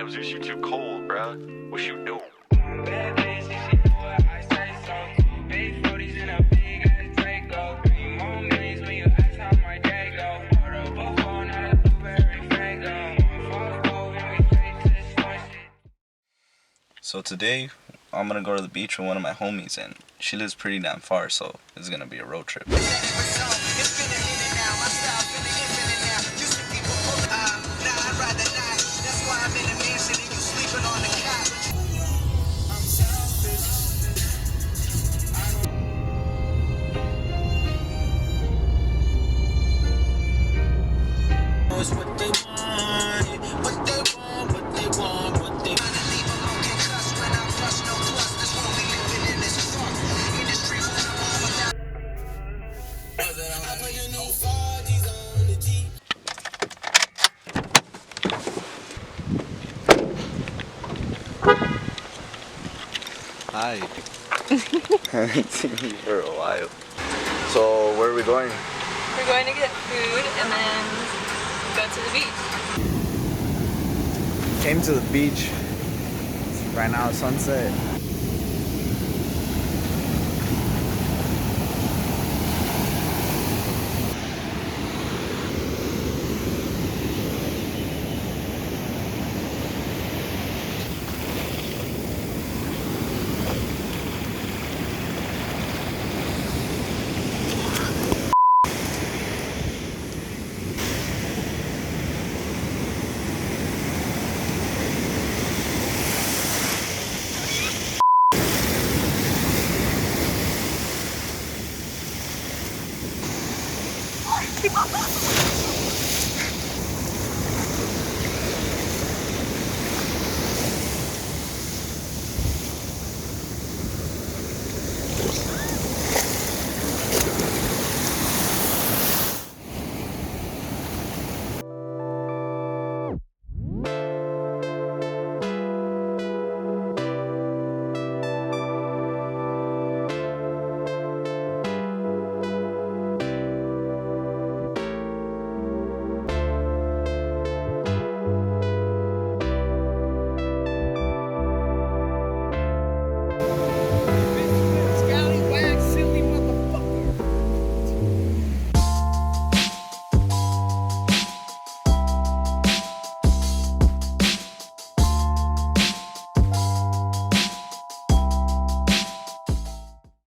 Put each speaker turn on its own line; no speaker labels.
Damn, Zeus, you too cold, bruh. What you do?
Bad bitch, if she do what I say so. Big 40s in a big ass Draco. 3 more millions when you ask how my day go. Order a buffalo, not a blueberry fango. Fuck over and we straight to the store shit.
So today, I'm gonna go to the beach with one of my homies, and she lives pretty damn far, so it's gonna be a road trip.
What they want, what they want, what they want, what they want.
Hi. I haven't seen you for a while. So, where are we going?
We're going to get food and then go to the beach.
Came to the beach. Right now it's sunset.